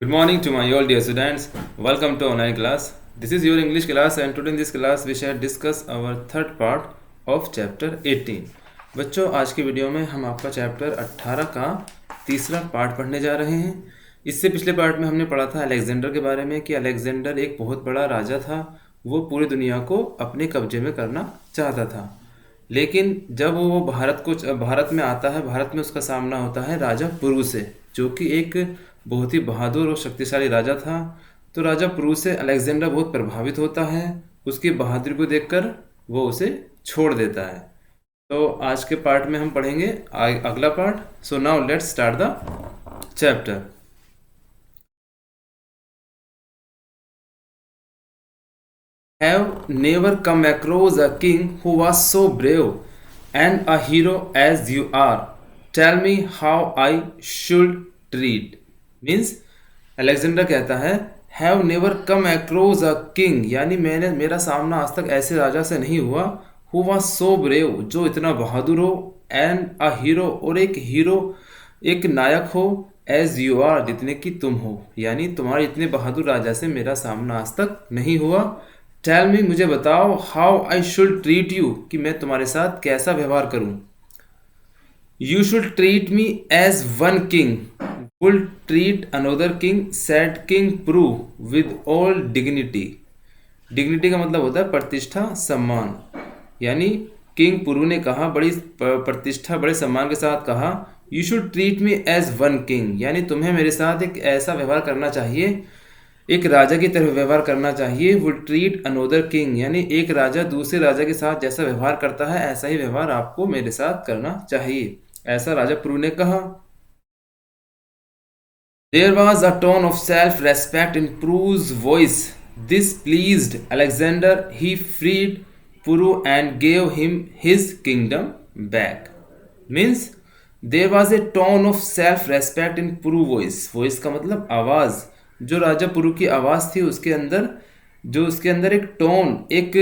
Good morning to my all dear students. Welcome to online class. This is your English class and today in this class we shall discuss our third part of chapter 18. बच्चों आज की video में हम आपका chapter 18 का तीसरा part पढ़ने जा रहे हैं। इससे पिछले पार्ट में हमने पढ़ा था अलेक्जेंडर के बारे में कि अलेक्जेंडर एक बहुत बड़ा राजा था। वो पूरी दुनिया को अपने कब्जे में करना चाहता था, लेकिन जब वो भारत में आता है, भारत में उसका सामना होता है राजा पुरु से, जो कि एक बहुत ही बहादुर और शक्तिशाली राजा था। तो राजा पुरु से अलेक्जेंडर बहुत प्रभावित होता है। उसकी बहादुरी को देखकर वो उसे छोड़ देता है। तो आज के पार्ट में हम पढ़ेंगे अगला part. So now let's start the chapter. Have never come across a king who was so brave and a hero as you are. Tell me how I should treat. Means Alexander कहता है have never come across a king, यानी मेरा सामना आज तक ऐसे राजा से नहीं हुआ हु वाज सो ब्रेव, जो इतना बहादुर हो, एंड अ हीरो, और एक हीरो, एक नायक हो, एज यू आर, जितने की तुम हो, यानी तुम्हारे इतने बहादुर राजा से मेरा सामना आज तक नहीं हुआ। टेल मी, मुझे बताओ, how I should treat you, कि मैं तुम्हारे साथ कैसा व्यवहार करूं। You should treat me as one king would treat another king, said king Porus with all dignity. Dignity का मतलब होता है प्रतिष्ठा, सम्मान। यानी किंग पुरु ने कहा, बड़ी प्रतिष्ठा, बड़े सम्मान के साथ कहा, you should treat me as one king, यानी तुम्हें मेरे साथ एक ऐसा व्यवहार करना चाहिए, एक राजा की तरह व्यवहार करना चाहिए। वुड ट्रीट अनोदर किंग, यानी एक राजा दूसरे राजा के साथ जैसा व्यवहार करता है ऐसा ही व्यवहार आपको मेरे साथ करना चाहिए, ऐसा राजा पुरु ने कहा। There was a tone of self-respect in Pru's voice. This pleased Alexander. He freed Puru and gave him his kingdom back. Means there was a tone of self-respect in Puru voice. Voice का मतलब आवाज। जो राजा पुरु की आवाज थी उसके अंदर एक टोन, एक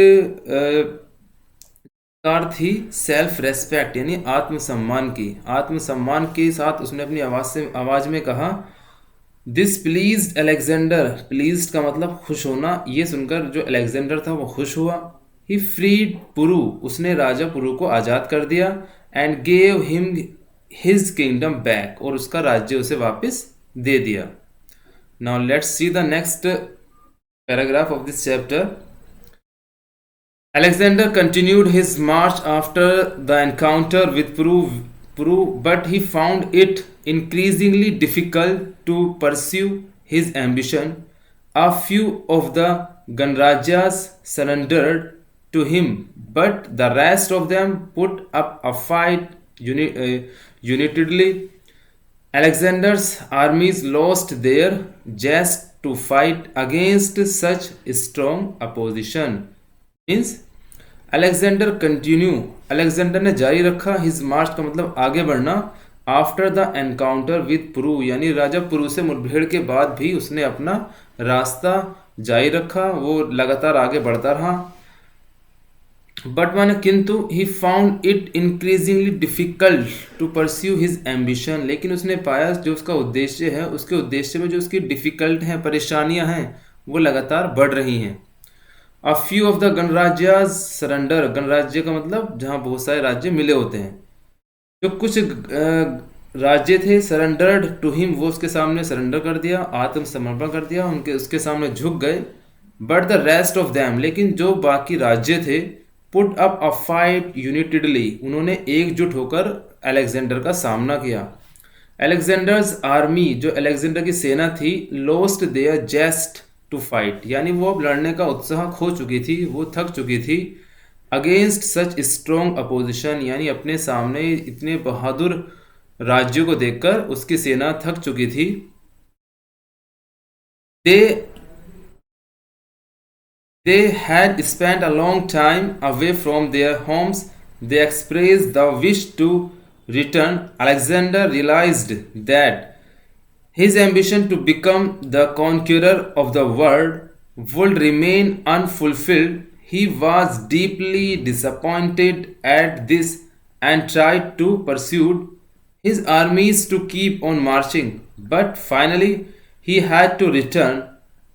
कार थी, सेल्फ रेस्पेक्ट यानी आत्मसम्मान के साथ उसने अपनी आवाज में कहा, दिस प्लीज्ड अलेक्जेंडर। प्लीज्ड का मतलब खुश होना। ये सुनकर जो अलेक्जेंडर था वो खुश हुआ। ही फ्रीड पुरु, उसने राजा पुरु को आज़ाद कर दिया। And gave him his kingdom back, और उसका राज्य उसे वापस दे दिया। Now let's see the next paragraph of this chapter. Alexander continued his march after the encounter with Puru, but he found it increasingly difficult to pursue his ambition. A few of the Ganrajas surrendered to him, but the rest of them put up a fight unitedly. Alexander's armies lost their zest to fight against such strong opposition. Means Alexander ने जारी रखा, his मार्च का मतलब आगे बढ़ना, after the encounter with पुरु, यानी राजा पुरु से मुठभेड़ के बाद भी उसने अपना रास्ता जारी रखा, वो लगातार आगे बढ़ता रहा। बट माने किंतु he found it increasingly difficult to pursue his ambition, लेकिन उसने पाया जो उसका उद्देश्य है, उसके उद्देश्य में जो उसकी डिफिकल्ट हैं, परेशानियां हैं, वो लगातार बढ़ रही हैं। अ फ्यू ऑफ द गणराज्याज सरेंडर, गणराज्य का मतलब जहाँ बहुत सारे राज्य मिले होते हैं, जो कुछ राज्य थे, सरेंडर्ड टू हिम, वो उसके सामने सरेंडर कर दिया, आत्मसमर्पण कर दिया, उसके सामने झुक गए। But the rest of them, लेकिन जो बाकी राज्य थे, पुट अप अ फाइट यूनिटेडली, उन्होंने एकजुट होकर अलेक्जेंडर का सामना किया। अलेक्जेंडर्स आर्मी, जो अलेक्जेंडर की सेना थी, लोस्ट देयर जेस्ट टू फाइट, यानी वो अब लड़ने का उत्साह खो चुकी थी, वो थक चुकी थी। अगेंस्ट सच स्ट्रॉन्ग अपोजिशन, यानी अपने सामने इतने बहादुर राज्यों को देखकर उसकी सेना थक चुकी थी। They had spent a long time away from their homes. They expressed the wish to return. Alexander realized that his ambition to become the conqueror of the world would remain unfulfilled. He was deeply disappointed at this and tried to pursue his armies to keep on marching. But finally, he had to return.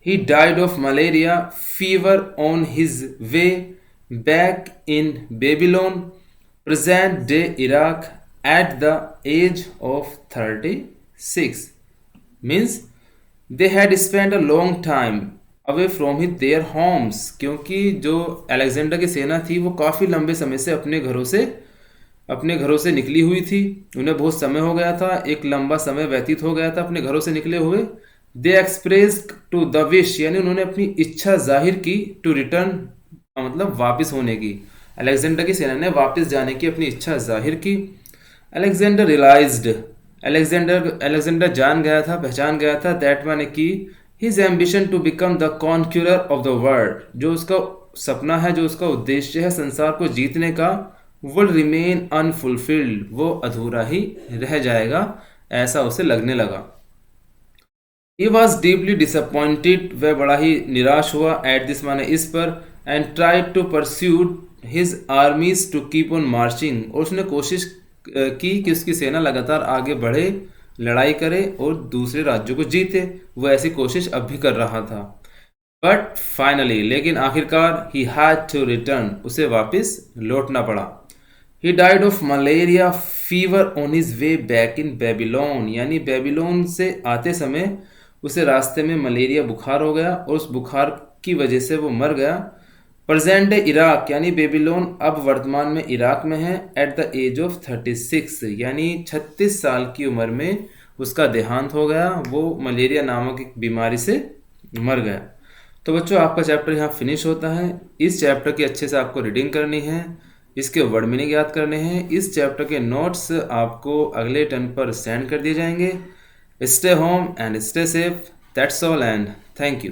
He died of malaria fever on his way back in Babylon, present day Iraq, at the age of 36. Means they had spent a long time away from their homes, क्योंकि जो Alexander की सेना थी वो काफ़ी लंबे समय से अपने घरों से निकली हुई थी। उन्हें बहुत समय हो गया था, एक लंबा समय व्यतीत हो गया था अपने घरों से निकले हुए। दे एक्सप्रेस टू द विश, यानी उन्होंने अपनी इच्छा जाहिर की, टू रिटर्न मतलब वापस होने की। अलेक्जेंडर की सेना ने वापस जाने की अपनी इच्छा जाहिर की। अलेक्जेंडर रियलाइज्ड, अलेक्जेंडर जान गया था, पहचान गया था, दैट माने कि his ambition to become the conqueror of the world, जो उसका सपना है, जो उसका उद्देश्य है संसार को जीतने का, वुड रिमेन अनफुलफिल्ड, वो अधूरा ही रह जाएगा, ऐसा उसे लगने लगा। ही वॉज डीपली डिसअपॉइंटेड, वह बड़ा ही निराश हुआ, एट दिस माने इस पर, and tried to pursue his armies to keep on marching, और उसने कोशिश की कि उसकी सेना लगातार आगे बढ़े, लड़ाई करे और दूसरे राज्यों को जीते। वो ऐसी कोशिश अब भी कर रहा था। बट फाइनली, लेकिन आखिरकार, ही हैड टू रिटर्न, उसे वापस लौटना पड़ा। He died of malaria fever on his way back in Babylon, यानी बेबीलोन से आते समय उसे रास्ते में मलेरिया बुखार हो गया और उस बुखार की वजह से वो मर गया। प्रेजेंट डे इराक, यानी बेबीलोन अब वर्तमान में इराक में है, एट द एज ऑफ 36, यानी 36 साल की उम्र में उसका देहांत हो गया, वो मलेरिया नामक एक बीमारी से मर गया। तो बच्चों, आपका चैप्टर यहाँ फिनिश होता है। इस चैप्टर की अच्छे से आपको रीडिंग करनी है, इसके वर्ड मीनिंग याद करने हैं। इस चैप्टर के नोट्स आपको अगले टर्न पर सेंड कर दिए जाएंगे। Stay home and stay safe, that's all and thank you.